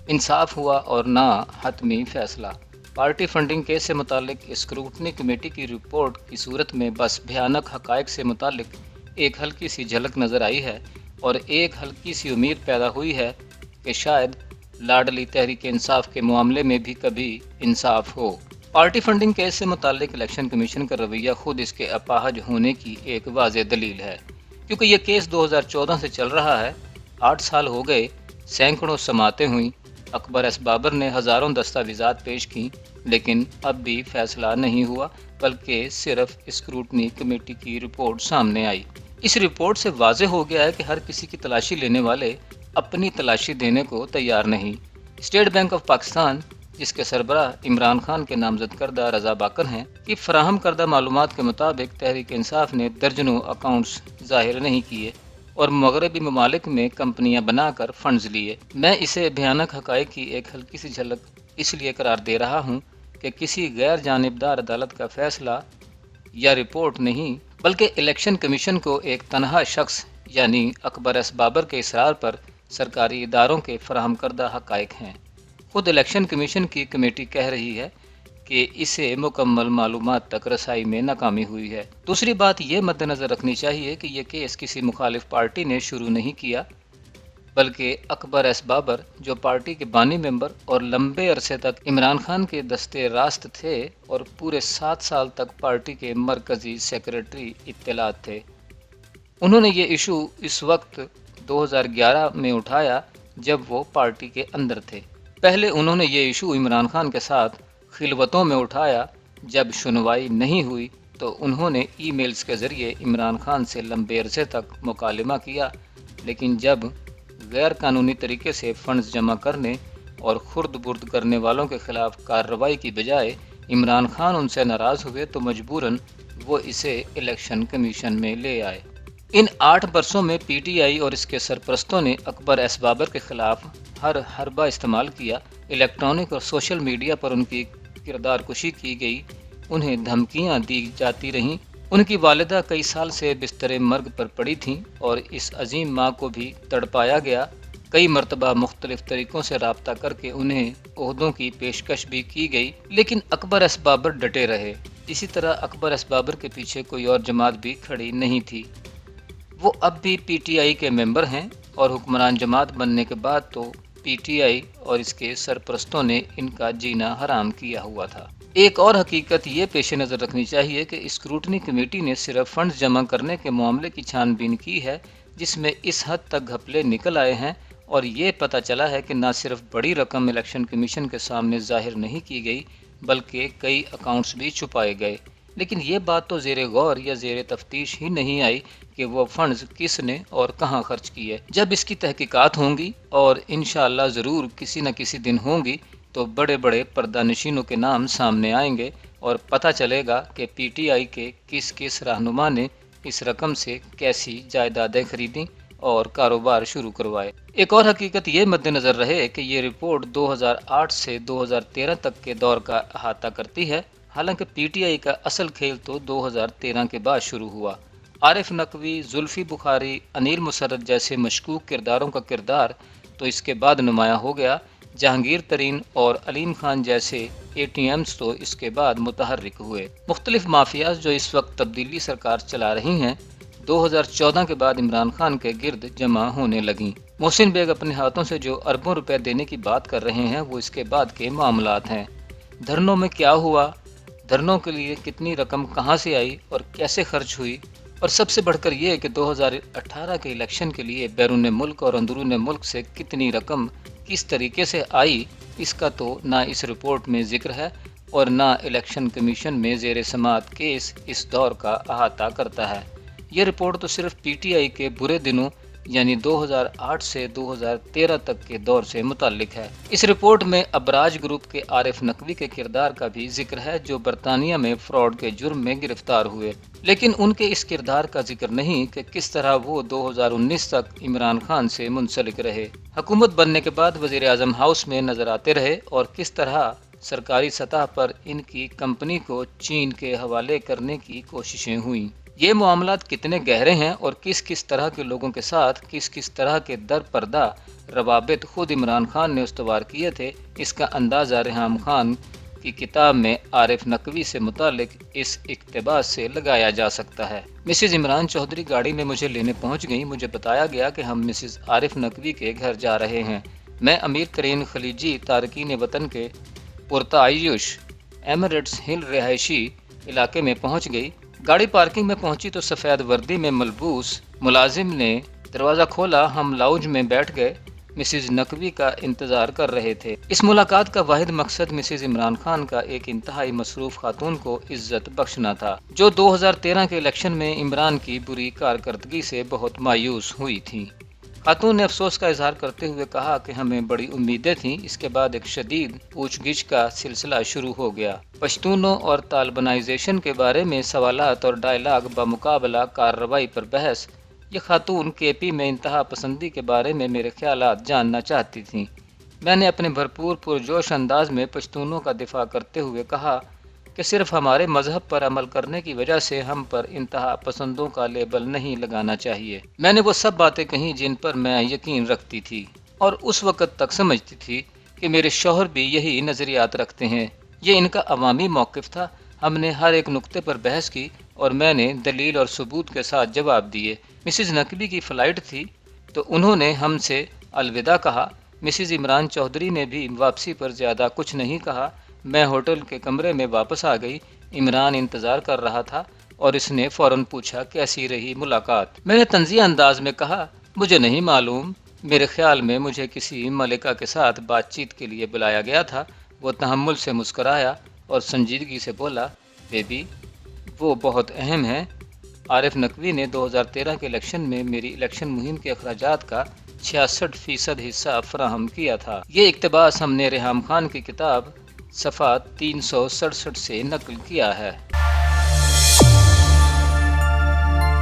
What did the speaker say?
انصاف ہوا اور نہ حتمی فیصلہ۔ پارٹی فنڈنگ کیس سے متعلق اسکروٹنی کمیٹی کی رپورٹ کی صورت میں بس بھیانک حقائق سے متعلق ایک ہلکی سی جھلک نظر آئی ہے اور ایک ہلکی سی امید پیدا ہوئی ہے کہ شاید لاڈلی تحریک انصاف کے معاملے میں بھی کبھی انصاف ہو۔ پارٹی فنڈنگ کیس سے متعلق الیکشن کمیشن کا رویہ خود اس کے اپاہج ہونے کی ایک واضح دلیل ہے، کیونکہ یہ کیس 2014 سے چل رہا ہے۔ 8 سال ہو گئے، سینکڑوں سماعتیں ہوئیں، اکبر ایس بابر نے ہزاروں دستاویزات پیش کیں، لیکن اب بھی فیصلہ نہیں ہوا، بلکہ صرف اسکروٹنی کمیٹی کی رپورٹ سامنے آئی۔ اس رپورٹ سے واضح ہو گیا ہے کہ ہر کسی کی تلاشی لینے والے اپنی تلاشی دینے کو تیار نہیں۔ اسٹیٹ بینک آف پاکستان، جس کے سربراہ عمران خان کے نامزد کردہ رضا باکر ہیں، کی فراہم کردہ معلومات کے مطابق تحریک انصاف نے درجنوں اکاؤنٹس ظاہر نہیں کیے اور مغربی ممالک میں کمپنیاں بنا کر فنڈز لیے۔ میں اسے بھیانک حقائق کی ایک ہلکی سی جھلک اس لیے قرار دے رہا ہوں کہ کسی غیر جانبدار عدالت کا فیصلہ یا رپورٹ نہیں، بلکہ الیکشن کمیشن کو ایک تنہا شخص یعنی اکبر ایس بابر کے اصرار پر سرکاری اداروں کے فراہم کردہ حقائق ہیں۔ خود الیکشن کمیشن کی کمیٹی کہہ رہی ہے کہ اسے مکمل معلومات تک رسائی میں ناکامی ہوئی ہے۔ دوسری بات یہ مد نظر رکھنی چاہیے کہ یہ کیس کسی مخالف پارٹی نے شروع نہیں کیا، بلکہ اکبر ایس بابر، جو پارٹی کے بانی ممبر اور لمبے عرصے تک عمران خان کے دستے راست تھے اور پورے 7 سال تک پارٹی کے مرکزی سیکریٹری اطلاعات تھے، انہوں نے یہ ایشو اس وقت 2011 میں اٹھایا جب وہ پارٹی کے اندر تھے۔ پہلے انہوں نے یہ ایشو عمران خان کے ساتھ خلوتوں میں اٹھایا۔ جب سنوائی نہیں ہوئی تو انہوں نے ای میلز کے ذریعے عمران خان سے لمبے عرصے تک مکالمہ کیا، لیکن جب غیر قانونی طریقے سے فنڈز جمع کرنے اور خرد برد کرنے والوں کے خلاف کارروائی کی بجائے عمران خان ان سے ناراض ہوئے تو مجبوراً وہ اسے الیکشن کمیشن میں لے آئے۔ ان 8 برسوں میں پی ٹی آئی اور اس کے سرپرستوں نے اکبر ایس بابر کے خلاف ہر حربہ استعمال کیا۔ الیکٹرانک اور سوشل میڈیا پر ان کی کردار کشی کی گئی، انہیں دھمکیاں دی جاتی رہیں۔ ان کی والدہ کئی سال سے بستر مرگ پر پڑی تھیں اور اس عظیم ماں کو بھی تڑپایا گیا۔ کئی مرتبہ مختلف طریقوں سے رابطہ کر کے انہیں عہدوں کی پیشکش بھی کی گئی، لیکن اکبر ایس بابر ڈٹے رہے۔ اسی طرح اکبر ایس بابر کے پیچھے کوئی اور جماعت بھی کھڑی نہیں تھی۔ وہ اب بھی پی ٹی آئی کے ممبر ہیں اور حکمران جماعت بننے کے بعد تو پی ٹی آئی اور اس کے سرپرستوں نے ان کا جینا حرام کیا ہوا تھا۔ ایک اور حقیقت یہ پیش نظر رکھنی چاہیے کہ اسکروٹنی کمیٹی نے صرف فنڈز جمع کرنے کے معاملے کی چھان بین کی ہے، جس میں اس حد تک گھپلے نکل آئے ہیں اور یہ پتہ چلا ہے کہ نہ صرف بڑی رقم الیکشن کمیشن کے سامنے ظاہر نہیں کی گئی، بلکہ کئی اکاؤنٹس بھی چھپائے گئے۔ لیکن یہ بات تو زیر غور یا زیر تفتیش ہی نہیں آئی کہ وہ فنڈز کس نے اور کہاں خرچ کیے۔ جب اس کی تحقیقات ہوں گی اور انشاءاللہ ضرور کسی نہ کسی دن ہوں گی تو بڑے بڑے پردہ نشینوں کے نام سامنے آئیں گے اور پتہ چلے گا کہ پی ٹی آئی کے کس کس رہنما نے اس رقم سے کیسی جائیدادیں خریدیں اور کاروبار شروع کروائے۔ ایک اور حقیقت یہ مد نظر رہے کہ یہ رپورٹ 2008 سے 2013 تک کے دور کا احاطہ کرتی ہے، حالانکہ پی ٹی آئی کا اصل کھیل تو 2013 کے بعد شروع ہوا۔ عارف نقوی، زلفی بخاری، انیل مسرت جیسے مشکوک کرداروں کا کردار تو اس کے بعد نمایاں ہو گیا۔ جہانگیر ترین اور علیم خان جیسے اے ٹی ایمز تو اس کے بعد متحرک ہوئے۔ مختلف مافیاز جو اس وقت تبدیلی سرکار چلا رہی ہیں، 2014 کے بعد عمران خان کے گرد جمع ہونے لگیں۔ محسن بیگ اپنے ہاتھوں سے جو اربوں روپے دینے کی بات کر رہے ہیں وہ اس کے بعد کے معاملات ہیں۔ دھرنوں میں کیا ہوا، دھرنوں کے لیے کتنی رقم کہاں سے آئی اور کیسے خرچ ہوئی، اور سب سے بڑھ کر یہ کہ 2018 کے الیکشن کے لیے بیرون ملک اور اندرون ملک سے کتنی رقم کس طریقے سے آئی، اس کا تو نہ اس رپورٹ میں ذکر ہے اور نہ الیکشن کمیشن میں زیر سماعت کیس اس دور کا احاطہ کرتا ہے۔ یہ رپورٹ تو صرف پی ٹی آئی کے برے دنوں یعنی 2008 سے 2013 تک کے دور سے متعلق ہے۔ اس رپورٹ میں ابراج گروپ کے عارف نقوی کے کردار کا بھی ذکر ہے جو برطانیہ میں فراڈ کے جرم میں گرفتار ہوئے، لیکن ان کے اس کردار کا ذکر نہیں کہ کس طرح وہ 2019 تک عمران خان سے منسلک رہے، حکومت بننے کے بعد وزیر اعظم ہاؤس میں نظر آتے رہے اور کس طرح سرکاری سطح پر ان کی کمپنی کو چین کے حوالے کرنے کی کوششیں ہوئیں۔ یہ معاملات کتنے گہرے ہیں اور کس کس طرح کے لوگوں کے ساتھ کس کس طرح کے در پردہ روابط خود عمران خان نے استوار کیے تھے، اس کا اندازہ ریحام خان کی کتاب میں عارف نقوی سے متعلق اس اقتباس سے لگایا جا سکتا ہے۔ مسز عمران چودھری گاڑی میں مجھے لینے پہنچ گئیں۔ مجھے بتایا گیا کہ ہم مسز عارف نقوی کے گھر جا رہے ہیں۔ میں امیر ترین خلیجی تارکین وطن کے پرتعیش ایمریٹس ہل رہائشی علاقے میں پہنچ گئی۔ گاڑی پارکنگ میں پہنچی تو سفید وردی میں ملبوس ملازم نے دروازہ کھولا۔ ہم لاؤنج میں بیٹھ گئے، مسز نقوی کا انتظار کر رہے تھے۔ اس ملاقات کا واحد مقصد مسز عمران خان کا ایک انتہائی مصروف خاتون کو عزت بخشنا تھا، جو 2013 کے الیکشن میں عمران کی بری کارکردگی سے بہت مایوس ہوئی تھی۔ خاتون نے افسوس کا اظہار کرتے ہوئے کہا کہ ہمیں بڑی امیدیں تھیں۔ اس کے بعد ایک شدید پوچھ گچھ کا سلسلہ شروع ہو گیا۔ پشتونوں اور طالبانائزیشن کے بارے میں سوالات اور ڈائلاگ بمقابلہ کارروائی پر بحث۔ یہ خاتون کے پی میں انتہا پسندی کے بارے میں میرے خیالات جاننا چاہتی تھیں۔ میں نے اپنے بھرپور پرجوش انداز میں پشتونوں کا دفاع کرتے ہوئے کہا کہ صرف ہمارے مذہب پر عمل کرنے کی وجہ سے ہم پر انتہا پسندوں کا لیبل نہیں لگانا چاہیے۔ میں نے وہ سب باتیں کہیں جن پر میں یقین رکھتی تھی اور اس وقت تک سمجھتی تھی کہ میرے شوہر بھی یہی نظریات رکھتے ہیں۔ یہ ان کا عوامی موقف تھا۔ ہم نے ہر ایک نقطے پر بحث کی اور میں نے دلیل اور ثبوت کے ساتھ جواب دیے۔ مسز نقوی کی فلائٹ تھی تو انہوں نے ہم سے الوداع کہا۔ مسز عمران چودھری نے بھی واپسی پر زیادہ کچھ نہیں کہا۔ میں ہوٹل کے کمرے میں واپس آ گئی۔ عمران انتظار کر رہا تھا اور اس نے فوراً پوچھا کیسی رہی ملاقات۔ میں نے طنزیہ انداز میں کہا مجھے نہیں معلوم، میرے خیال میں مجھے کسی ملکہ کے ساتھ بات چیت کے لیے بلایا گیا تھا۔ وہ تحمل سے مسکرایا اور سنجیدگی سے بولا بیبی وہ بہت اہم ہے۔ عارف نقوی نے 2013 کے الیکشن میں میری الیکشن مہم کے اخراجات کا 66% حصہ فراہم کیا تھا۔ یہ اقتباس ہم نے ریحام خان کی کتاب صفحہ 367 سے نقل کیا ہے۔